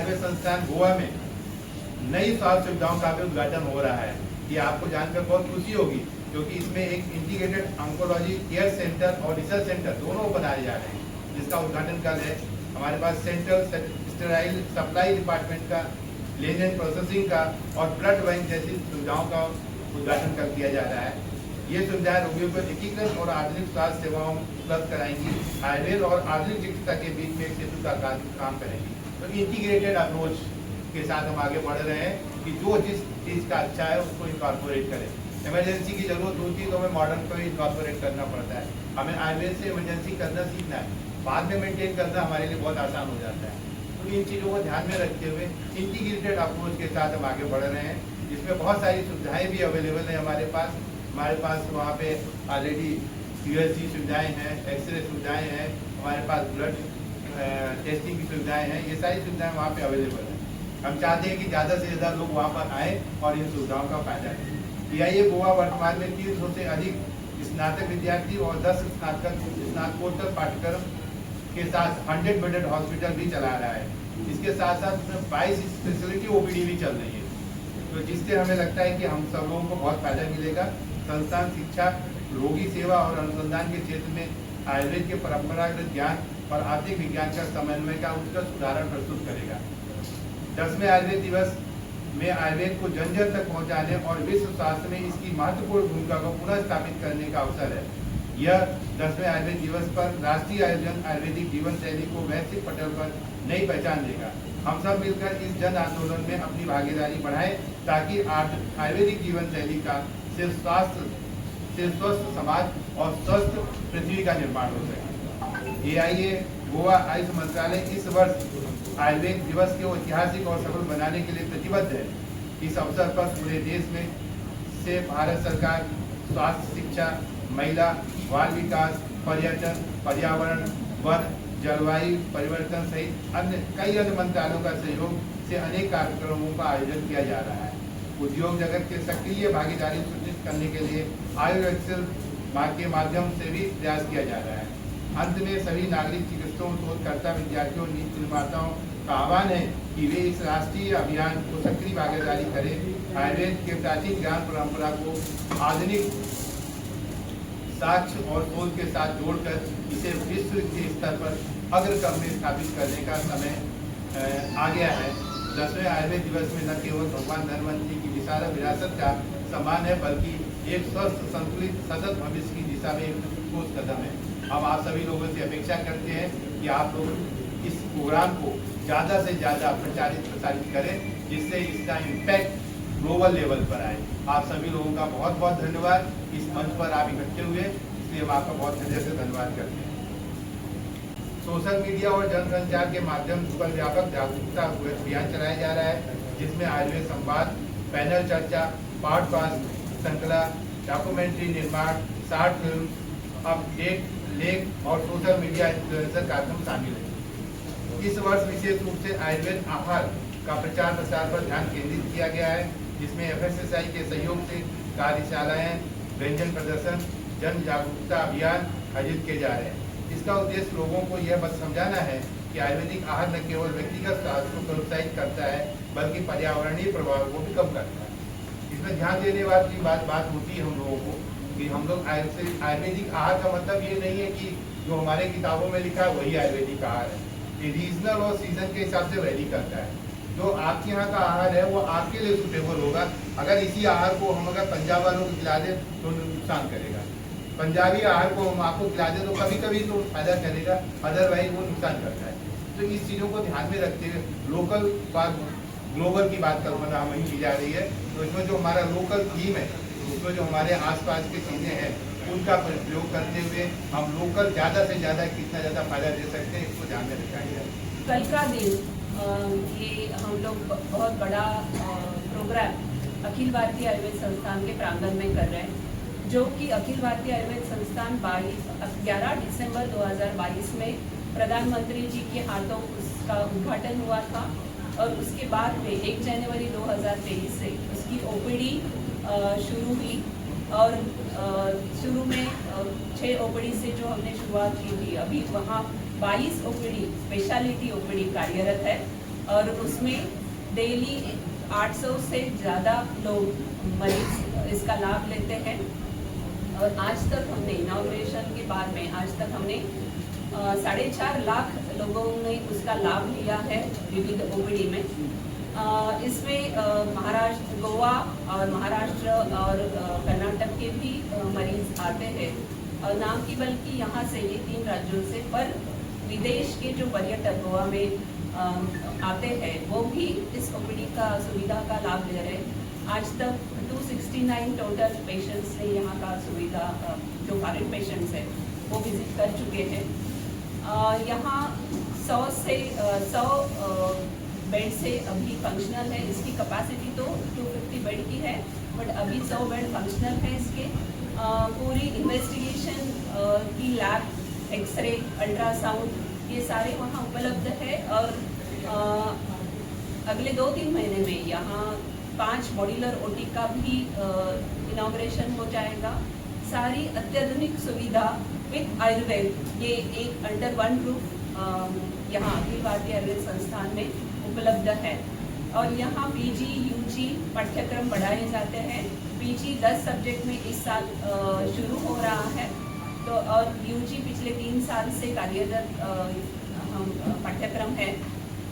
आयुर्वेद संस्थान गोवा में नई स्वास्थ्य सुविधाओं का भी उद्घाटन हो रहा है। ये आपको जानकर बहुत खुशी होगी, क्योंकि इसमें एक इंटीग्रेटेड ऑन्कोलॉजी केयर सेंटर और रिसर्च सेंटर दोनों बनाए जा रहे हैं, जिसका उद्घाटन कल है। हमारे पास सेंट्रल स्टेराइल सप्लाई डिपार्टमेंट का, लेजन प्रोसेसिंग का और ब्लड बैंक जैसी सुविधाओं का उद्घाटन कर किया जा रहा है। ये सुविधाएं रोगियों को एकीकृत और आधुनिक स्वास्थ्य सेवाओं उपलब्ध कराएंगी, आयुर्वेद और आधुनिक चिकित्सा के बीच में एक सेतु का काम करेंगी। तो इंटीग्रेटेड अप्रोच के साथ हम आगे बढ़ रहे हैं कि जो जिस चीज़ का अच्छा है उसको इनकॉर्पोरेट करें। इमरजेंसी की जरूरत होती है तो हमें मॉडर्न को इनकॉर्पोरेट करना पड़ता है। हमें आयुर्वेद से इमरजेंसी करना सीखना है, बाद में मेंटेन करना हमारे लिए बहुत आसान हो जाता है। तो इन चीज़ों को ध्यान में रखते हुए इंटीग्रेटेड अप्रोच के साथ हम आगे बढ़ रहे हैं, जिसमें बहुत सारी सुविधाएँ भी अवेलेबल हैं हमारे पास वहाँ पे ऑलरेडी यूएसजी सुविधाएँ हैं, एक्सरे सुविधाएँ हैं, हमारे पास ब्लड टेस्टिंग की सुविधाएँ हैं। ये सारी सुविधाएँ वहाँ पे अवेलेबल हैं। हम चाहते हैं कि ज़्यादा से ज़्यादा लोग वहाँ पर आएँ और इन सुविधाओं का फायदा लें। पीआईए गोवा वर्तमान में 300 से अधिक स्नातक विद्यार्थी और 10 स्नातकोत्तर पाठ्यक्रम के साथ 100 बेडेड हॉस्पिटल भी चला रहा है। इसके साथ साथ उसमें 22 स्पेशलिटी ओपीडी भी चल रही है, तो जिससे हमें लगता है कि हम सब लोगों को बहुत फायदा मिलेगा। संस्थान शिक्षा, रोगी सेवा और अनुसंधान के क्षेत्र में आयुर्वेद के परंपरागत ज्ञान और आधुनिक विज्ञान का समन्वय का उत्कृष्ट उदाहरण प्रस्तुत करेगा। 10वें आयुर्वेद दिवस में आयुर्वेद को जन जन तक पहुंचाने और विश्व स्वास्थ्य में इसकी महत्वपूर्ण भूमिका को पुनः स्थापित करने का अवसर है। यह 10वें आयुर्वेद दिवस पर राष्ट्रीय आयोजन आयुर्वेदिक जीवन शैली को वैश्विक पटल पर नई पहचान देगा। हम सब मिलकर इस जन आंदोलन में अपनी भागीदारी बढ़ाएं, ताकि आयुर्वेदिक जीवन शैली का सिर्फ स्वस्थ समाज और स्वस्थ पृथ्वी का निर्माण हो सके। एआईए गोवा आयुष मंत्रालय इस वर्ष आयुर्वेद दिवस को ऐतिहासिक और सफल बनाने के लिए प्रतिबद्ध है। इस अवसर पर पूरे देश में से भारत सरकार स्वास्थ्य, शिक्षा, महिला, बाल विकास, पर्यटन, पर्यावरण, वन, जलवायु परिवर्तन सहित कई अन्य मंत्रालयों का सहयोग से अनेक कार्यक्रमों का आयोजन किया जा रहा है। उद्योग जगत के सक्रिय भागीदारी सुनिश्चित करने के लिए आयुर्वेद एक्सेल के माध्यम से भी प्रयास किया जा रहा है। अंत में सभी नागरिक चिकित्सकों, शोधकर्ता, विद्यार्थियों, नीति निर्माताओं का आह्वान है कि वे इस राष्ट्रीय अभियान को सक्रिय भागीदारी करें। आयुर्वेद के प्राचीन ज्ञान परंपरा को आधुनिक साक्ष्य और शोध के साथ जोड़कर इसे विश्व के स्तर पर अग्रक्रम में स्थापित करने का समय आ गया है। 10वें आयुर्वेद दिवस में न केवल भगवान धन्वंतरी की विशाल विरासत का सम्मान है, बल्कि एक स्वस्थ, संतुलित, सतत भविष्य की दिशा में एक ठोस कदम है। हम आप सभी लोगों से अपेक्षा करते हैं कि आप लोग इस प्रोग्राम को ज़्यादा से ज़्यादा प्रसारित करें, जिससे इसका इम्पैक्ट ग्लोबल लेवल पर आए। आप सभी लोगों का बहुत बहुत धन्यवाद। इस मंच पर आप इकट्ठे हुए, इसलिए हम आपका बहुत हृदय से धन्यवाद करते हैं। सोशल मीडिया और जनसंचार के माध्यम से व्यापक जागरूकता अभियान चलाया जा रहा है, जिसमें आयुर्वेद संवाद, पैनल चर्चा, पॉडकास्ट श्रृंखला, डॉक्यूमेंट्री निर्माण, शॉर्ट फिल्म, अपडेट, लेख और सोशल मीडिया इन्फ्लुएंसर कार्यक्रम शामिल है। इस वर्ष विशेष रूप से आयुर्वेद आहार का प्रचार प्रसार पर ध्यान केंद्रित किया गया है, जिसमें FSSAI के सहयोग से कार्यशालाएं, व्यंजन प्रदर्शन, जन जागरूकता अभियान आयोजित किए जा रहे हैं। इसका उद्देश्य लोगों को यह बस समझाना है कि आयुर्वेदिक आहार न केवल व्यक्तिगत स्वास्थ्य को प्रोत्साहित करता है, बल्कि पर्यावरणीय प्रभाव को भी कम करता है। इसमें ध्यान देने वाली बात होती है हम लोगों को कि हम लोग आयुर्वेदिक आहार का मतलब ये नहीं है कि जो हमारे किताबों में लिखा है वही आयुर्वेदिक आहार है। ये रीजनल और सीजन के हिसाब से वैरी करता है। जो आपके यहाँ का आहार है वो आपके लिए सुटेबल होगा। अगर इसी आहार को हम अगर पंजाब वालों को खिला दें तो नुकसान करेगा, पंजाबी आहार को हम आपको खिला दें तो कभी कभी तो फायदा करेगा, अदरवाइज वो नुकसान करता है। तो इस चीज़ों को ध्यान में रखते हुए लोकल बात, ग्लोबल की बात कल्पना हमें की जा रही है। तो इसमें जो हमारा लोकल थीम है, उसमें जो हमारे आसपास की चीज़ें हैं उनका प्रयोग करते हुए हम लोकल ज़्यादा से ज़्यादा कितना ज़्यादा फायदा दे सकते हैं, इसको ध्यान में रखा गया। कल का दिन ये हम लोग बहुत बड़ा प्रोग्राम अखिल भारतीय आयुर्वेद संस्थान के प्रांगण में कर रहे हैं, जो कि अखिल भारतीय आयुर्वेद संस्थान 11 दिसंबर 2022 में प्रधानमंत्री जी के हाथों उसका उद्घाटन हुआ था और उसके बाद में 1 जनवरी 2023 से उसकी OPD शुरू हुई और शुरू में 6 OPD से जो हमने शुरुआत की थी, अभी वहाँ 22 OPD स्पेशलिटी OPD कार्यरत है और उसमें डेली 800 से ज़्यादा लोग मरीज इसका लाभ लेते हैं। और आज तक हमने इनॉग्रेशन के बाद में आज तक हमने 4.5 लाख लोगों ने उसका लाभ लिया है विविध ओपीडी में। इसमें महाराष्ट्र, गोवा और महाराष्ट्र और कर्नाटक के भी मरीज आते हैं, और ना कि बल्कि यहाँ से ये 3 राज्यों से, पर विदेश के जो पर्यटक गोवा में आते हैं वो भी इस ओपीडी का सुविधा का लाभ ले रहे हैं। आज तक 269 टोटल पेशेंट्स ने यहाँ का सुविधा, जो फॉरेन पेशेंट्स हैं वो विजिट कर चुके हैं। यहाँ 100 बेड से अभी फंक्शनल है। इसकी कैपेसिटी तो 250 बेड की है, बट अभी 100 बेड फंक्शनल है इसके। पूरी इन्वेस्टिगेशन की लैब, एक्सरे, अल्ट्रासाउंड ये सारे वहाँ उपलब्ध है। और अगले 2-3 महीने में यहाँ 5 मॉड्यूलर ओटी का भी इनॉग्रेशन हो जाएगा। सारी अत्याधुनिक सुविधा विद आयुर्वेद, ये एक अंडर वन रूफ यहाँ अखिल भारतीय आयुर्वेद संस्थान में उपलब्ध है। और यहाँ पीजी, यूजी पाठ्यक्रम बढ़ाए जाते हैं। पीजी 10 सब्जेक्ट में इस साल शुरू हो रहा है, तो और यूजी पिछले 3 साल से कार्यरत पाठ्यक्रम है।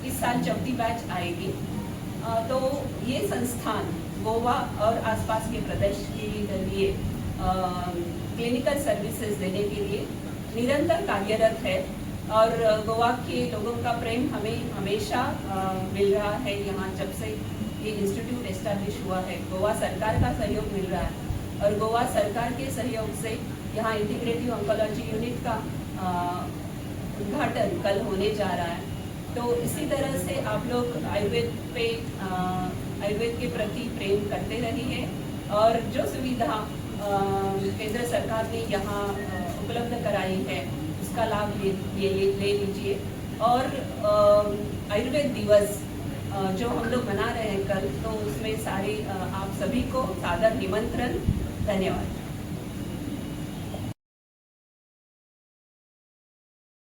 इस साल 4थी बैच आएगी। तो ये संस्थान गोवा और आसपास के प्रदेश के लिए क्लिनिकल सर्विसेज देने के लिए निरंतर कार्यरत है। और गोवा के लोगों का प्रेम हमें हमेशा मिल रहा है। यहाँ जब से ये इंस्टीट्यूट एस्टैब्लिश हुआ है, गोवा सरकार का सहयोग मिल रहा है, और गोवा सरकार के सहयोग से यहाँ इंटीग्रेटिव ऑन्कोलॉजी यूनिट का उद्घाटन कल होने जा रहा है। तो इसी तरह से आप लोग आयुर्वेद के प्रति प्रेम करते रहिए, और जो सुविधा केंद्र सरकार ने यहाँ उपलब्ध कराई है उसका लाभ ले लीजिए। और आयुर्वेद दिवस जो हम लोग मना रहे हैं कल, तो उसमें सारे आप सभी को सादर निमंत्रण। धन्यवाद।